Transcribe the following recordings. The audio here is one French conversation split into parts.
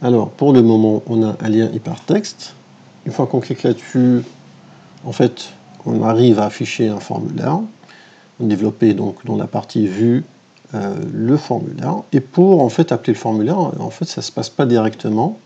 Alors, pour le moment, on a un lien hypertexte. Une fois qu'on clique là-dessus, en fait, on arrive à afficher un formulaire. On développait donc dans la partie vue le formulaire. Et pour en fait appeler le formulaire, en fait, ça ne se passe pas directement.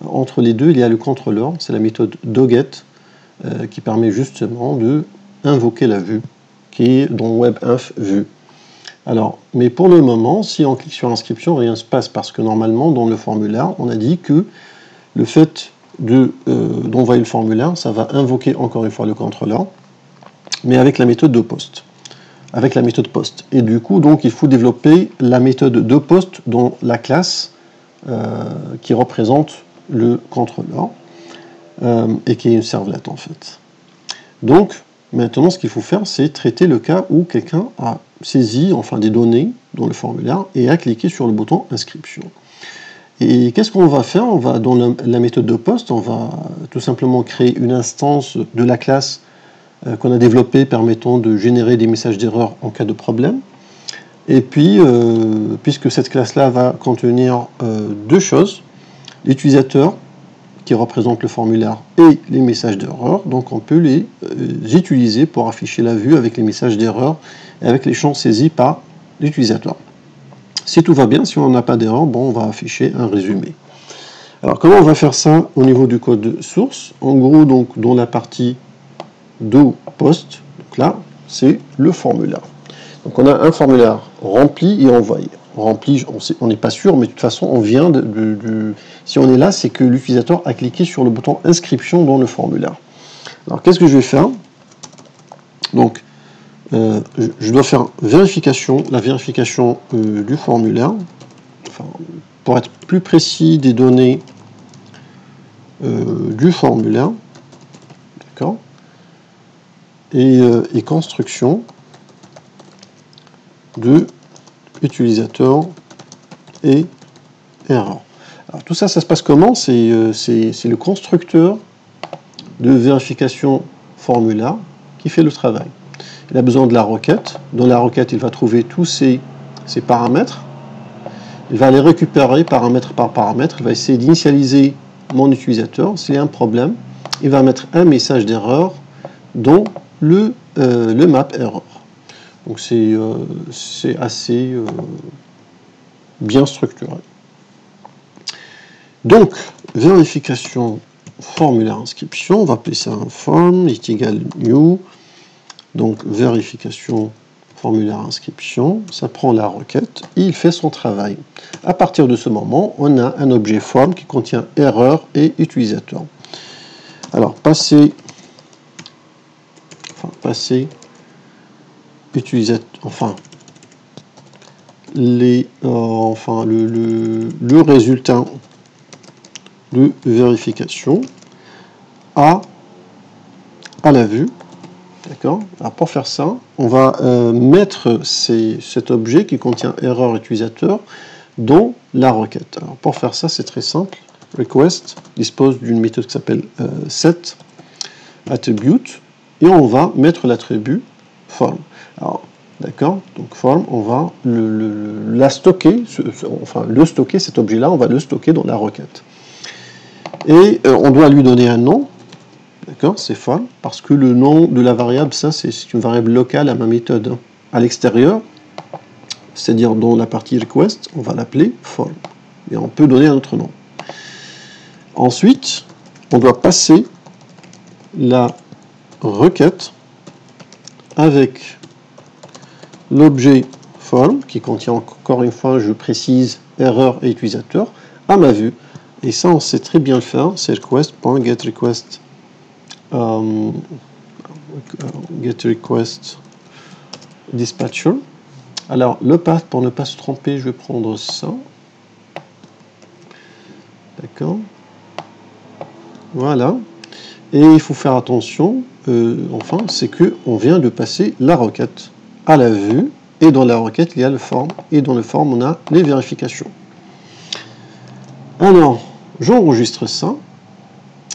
Entre les deux, il y a le contrôleur, c'est la méthode doget qui permet justement de invoquer la vue, qui est dans webinf vue. Alors, mais pour le moment, si on clique sur inscription, rien ne se passe parce que normalement, dans le formulaire, on a dit que le fait d'envoyer le formulaire, ça va invoquer encore une fois le contrôleur, mais avec la méthode de post. Avec la méthode post. Et du coup, donc, il faut développer la méthode de post dans la classe qui représente le contrôleur et qui est une servlette en fait. Donc, maintenant, ce qu'il faut faire, c'est traiter le cas où quelqu'un a saisi enfin des données dans le formulaire et a cliqué sur le bouton inscription. Et qu'est-ce qu'on va faire? On va, dans la méthode de post, on va tout simplement créer une instance de la classe qu'on a développée permettant de générer des messages d'erreur en cas de problème. Et puis, puisque cette classe-là va contenir deux choses, l'utilisateur qui représente le formulaire et les messages d'erreur, donc on peut les utiliser pour afficher la vue avec les messages d'erreur et avec les champs saisis par l'utilisateur. Si tout va bien, si on n'a pas d'erreur, bon, on va afficher un résumé. Alors comment on va faire ça au niveau du code source? En gros, donc dans la partie do post, donc là, c'est le formulaire. Donc on a un formulaire rempli et envoyé. Rempli, on n'est pas sûr, mais de toute façon, on vient si on est là, c'est que l'utilisateur a cliqué sur le bouton inscription dans le formulaire. Alors qu'est-ce que je vais faire? Donc, je dois faire la vérification du formulaire, enfin, pour être plus précis des données du formulaire, d'accord, et construction de utilisateur et erreur. Alors, tout ça, ça se passe comment? C'est le constructeur de vérification formulaire qui fait le travail. Il a besoin de la requête. Dans la requête, il va trouver tous ces paramètres. Il va les récupérer paramètre par paramètre. Il va essayer d'initialiser mon utilisateur. S'il y a un problème, il va mettre un message d'erreur dans le map erreur. Donc c'est assez bien structuré. Donc, vérification formulaire inscription, on va appeler ça un form, est égal new. Donc, vérification formulaire inscription, ça prend la requête et il fait son travail. À partir de ce moment, on a un objet form qui contient erreur et utilisateur. Alors, passer utilisateur, le résultat de vérification à la vue. D'accord. Alors pour faire ça, on va mettre cet objet qui contient erreur utilisateur dans la requête. Alors pour faire ça, c'est très simple. Request dispose d'une méthode qui s'appelle set attribute et on va mettre l'attribut form. Alors d'accord, donc form, on va la stocker, le stocker, cet objet-là, on va le stocker dans la requête. Et on doit lui donner un nom. D'accord, c'est form, parce que le nom de la variable, ça, c'est une variable locale à ma méthode. À l'extérieur, c'est-à-dire dans la partie request, on va l'appeler form. Et on peut donner un autre nom. Ensuite, on doit passer la requête avec l'objet form, qui contient encore une fois, je précise, erreur et utilisateur, à ma vue. Et ça, on sait très bien le faire, c'est request.getRequest. GetRequest dispatcher. Alors le path, pour ne pas se tromper, je vais prendre ça. D'accord. Voilà. Et il faut faire attention, c'est que on vient de passer la requête à la vue, et dans la requête, il y a le form, et dans le form, on a les vérifications. Alors, j'enregistre ça,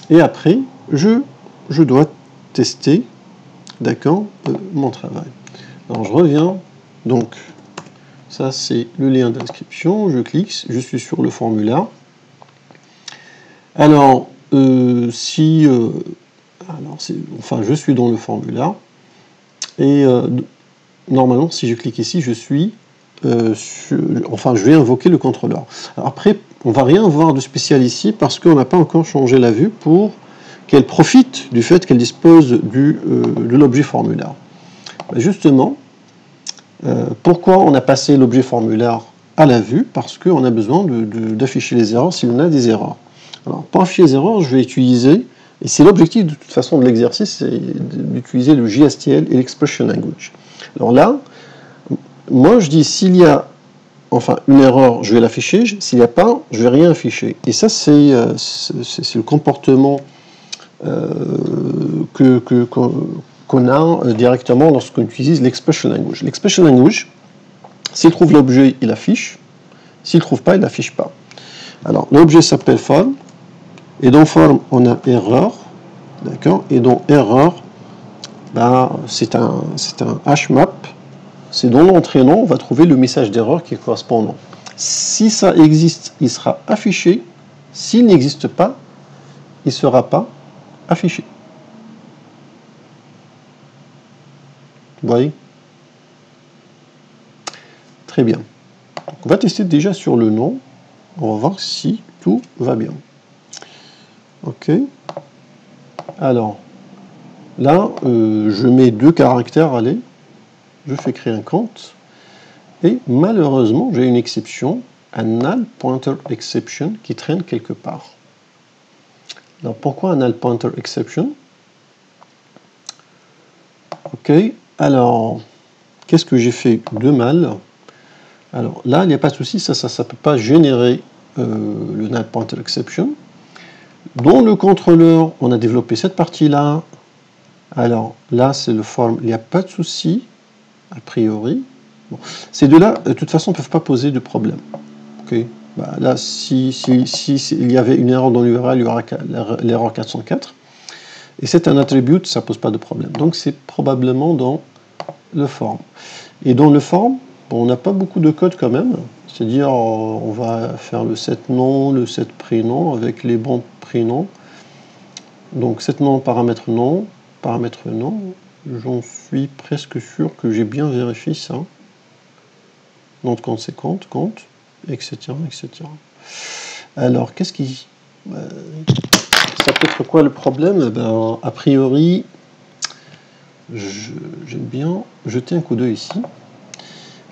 et après, je dois tester, d'accord, mon travail. Alors je reviens, donc ça c'est le lien d'inscription, je clique, je suis sur le formulaire, Alors, enfin, je suis dans le formulaire, et normalement, si je clique ici, je suis, enfin, je vais invoquer le contrôleur. Alors après, on va rien voir de spécial ici, parce qu'on n'a pas encore changé la vue pour qu'elle profite du fait qu'elle dispose de l'objet formulaire. Ben justement, pourquoi on a passé l'objet formulaire à la vue? Parce qu'on a besoin d'afficher les erreurs s'il y en a des erreurs. Alors, pour afficher les erreurs, je vais utiliser, et c'est l'objectif de toute façon de l'exercice, c'est d'utiliser le JSTL et l'Expression Language. Alors là, moi je dis s'il y a une erreur, je vais l'afficher, s'il n'y a pas, je ne vais rien afficher. Et ça, c'est le comportement qu'on a directement lorsqu'on utilise l'Expression Language. L'Expression Language, s'il trouve l'objet, il affiche. S'il ne trouve pas, il n'affiche pas. Alors, l'objet s'appelle form. Et dans form, on a erreur. D'accord? Et dans erreur, ben, c'est un hashmap. C'est dans l'entrée nom, on va trouver le message d'erreur qui est correspondant. Si ça existe, il sera affiché. S'il n'existe pas, il ne sera pas affiché. Vous voyez? Très bien. Donc, on va tester déjà sur le nom. On va voir si tout va bien. Ok. Alors, là, je mets 2 caractères, allez. Je fais créer un compte. Et malheureusement, j'ai une exception, un null pointer exception qui traîne quelque part. Alors, pourquoi un null pointer exception? Ok. Alors, qu'est-ce que j'ai fait de mal? Alors là, il n'y a pas de souci, ça ne peut pas générer le null pointer exception. Dans le contrôleur, on a développé cette partie-là. Alors là, c'est le form, il n'y a pas de souci, a priori. Bon. Ces deux-là, de toute façon, ne peuvent pas poser de problème. Okay. Bah, là, si il y avait une erreur dans l'URL, il y aura l'erreur 404. Et c'est un attribute, ça ne pose pas de problème. Donc c'est probablement dans le form. Et dans le form, bon, on n'a pas beaucoup de code quand même. C'est-à-dire, on va faire le set nom, le set prénom avec les bons prénoms. Donc set nom, paramètre nom, j'en suis presque sûr que j'ai bien vérifié ça. Nom de compte, c'est compte, etc., etc. Alors, qu'est-ce qui... ça peut être quoi le problème? Ben, a priori, j'aime bien jeter un coup d'œil ici.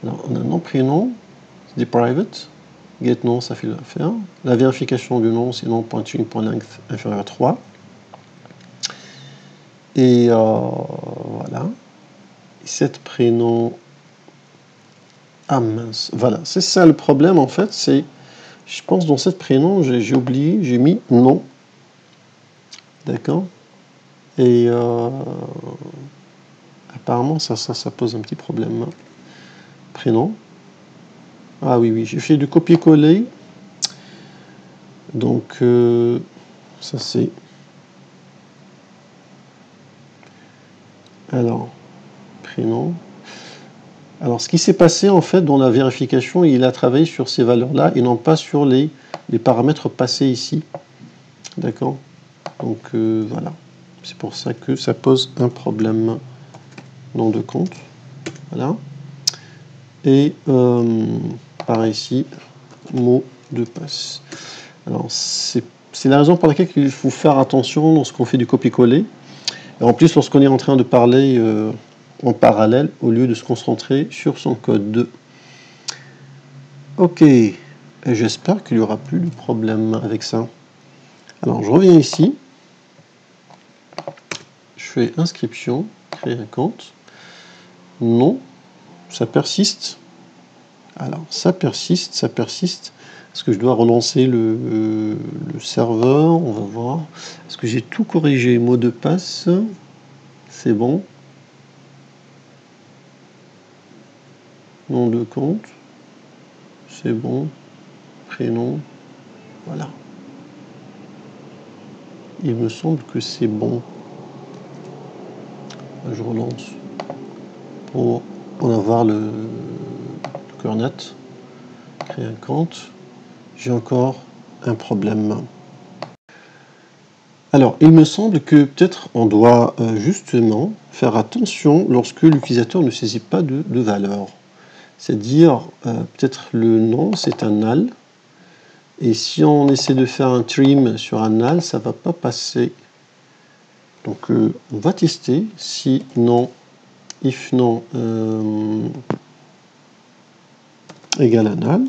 Alors, on a nom, prénom, c'est des private. Get nom, ça fait l'affaire. La vérification du nom, c'est nom.string.length inférieur à 3. Et voilà. Set prénom. Ah mince. Voilà. C'est ça le problème en fait. C'est, je pense, dans set prénom, j'ai oublié, j'ai mis nom. D'accord. Et apparemment, ça pose un petit problème. Prénom. Ah oui, j'ai fait du copier-coller. Donc, ça c'est... Alors, prénom. Alors, ce qui s'est passé, en fait, dans la vérification, il a travaillé sur ces valeurs-là et non pas sur les paramètres passés ici. D'accord? Donc, voilà. C'est pour ça que ça pose un problème. Nom de compte. Voilà. Et, par ici, mot de passe. Alors, c'est la raison pour laquelle il faut faire attention lorsqu'on fait du copier-coller. Et en plus, lorsqu'on est en train de parler en parallèle, au lieu de se concentrer sur son code. Ok, et j'espère qu'il n'y aura plus de problème avec ça. Alors, je reviens ici. Je fais inscription, créer un compte. Non, ça persiste. Alors, ça persiste. Est-ce que je dois relancer le serveur? On va voir. Est-ce que j'ai tout corrigé? Mot de passe, c'est bon. Nom de compte, c'est bon. Prénom, voilà. Il me semble que c'est bon. Je relance pour en avoir le cœur net. Créer un compte. J'ai encore un problème. Alors, il me semble que peut-être on doit justement faire attention lorsque l'utilisateur ne saisit pas de valeur. C'est-à-dire, peut-être le nom, c'est un null. Et si on essaie de faire un trim sur un null, ça ne va pas passer. Donc, on va tester si non, if non égale à null.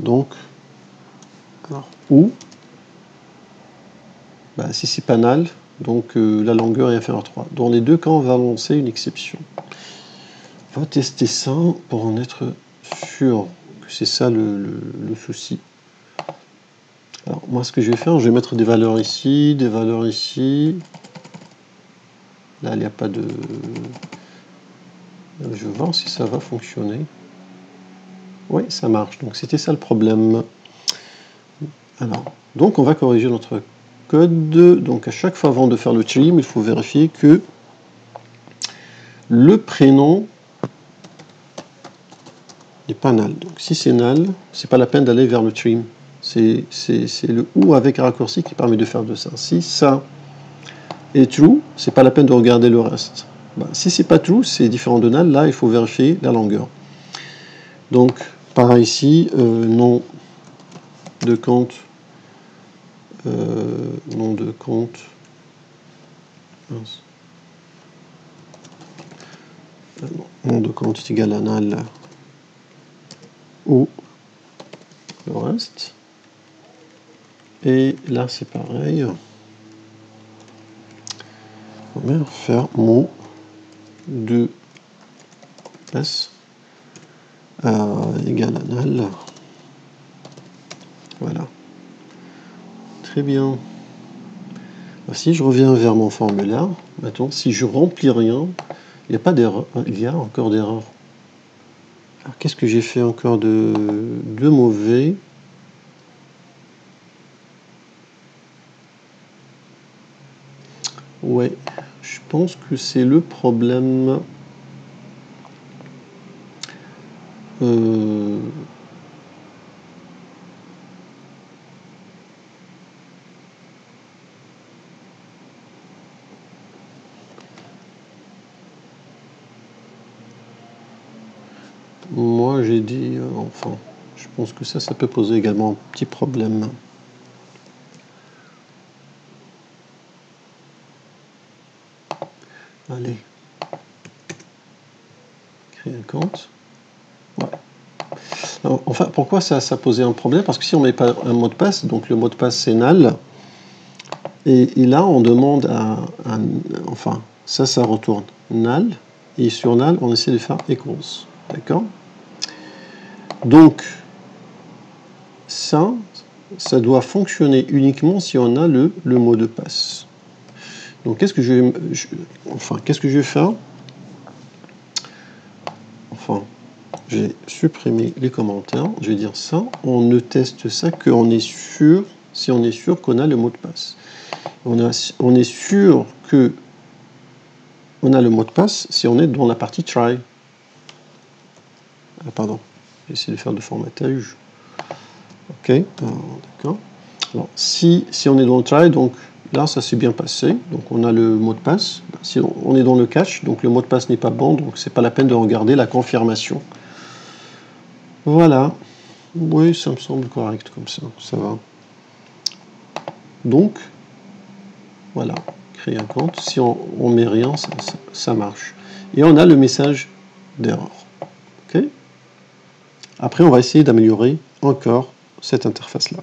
Donc, alors, ou, bah, si c'est pas null, donc la longueur est inférieure à 3. Dans les deux cas, on va lancer une exception. On va tester ça pour en être sûr que c'est ça le souci. Alors, moi, ce que je vais faire, je vais mettre des valeurs ici, des valeurs ici. Là, il n'y a pas de... Je vais voir si ça va fonctionner. Oui, ça marche. Donc, c'était ça le problème. Alors, donc, on va corriger notre code. Donc, à chaque fois, avant de faire le trim, il faut vérifier que le prénom n'est pas null. Donc, si c'est null, c'est pas la peine d'aller vers le trim. C'est le ou avec raccourci qui permet de faire de ça. Si ça est true, c'est pas la peine de regarder le reste. Ben, si c'est pas true, c'est différent de null. Là, il faut vérifier la longueur. Donc, pareil ici, nom de compte, nom de compte. Nom de compte est égal à null ou le reste. Et là, c'est pareil. On va faire mot de passe égal à null. Voilà. Très bien. Si je reviens vers mon formulaire, maintenant, si je remplis rien, il n'y a pas d'erreur. Il y a encore d'erreur. Alors, qu'est-ce que j'ai fait encore de mauvais? Ouais, je pense que c'est le problème. Moi, j'ai dit, enfin, je pense que ça peut poser également un petit problème. Allez. Créer un compte. Ouais. Alors, enfin, pourquoi ça posait un problème? Parce que si on ne met pas un mot de passe, donc le mot de passe c'est null, et là on demande enfin, ça retourne null, et sur null on essaie de faire equals. D'accord? Donc, ça doit fonctionner uniquement si on a le mot de passe. Donc, qu'est-ce que je vais faire? Enfin, j'ai supprimé les commentaires. Je vais dire ça. On ne teste ça qu'on est sûr, si on est sûr qu'on a le mot de passe. On est sûr que on a le mot de passe si on est dans la partie try. Ah, pardon. J'ai essayé de faire de formatage. Ok, d'accord. Alors, si on est dans le try, donc là, ça s'est bien passé. Donc, on a le mot de passe. Si on est dans le cache, donc le mot de passe n'est pas bon, donc c'est pas la peine de regarder la confirmation. Voilà. Oui, ça me semble correct comme ça. Ça va. Donc, voilà. Créer un compte. Si on met rien, ça marche. Et on a le message d'erreur. Ok. Après, on va essayer d'améliorer encore cette interface-là.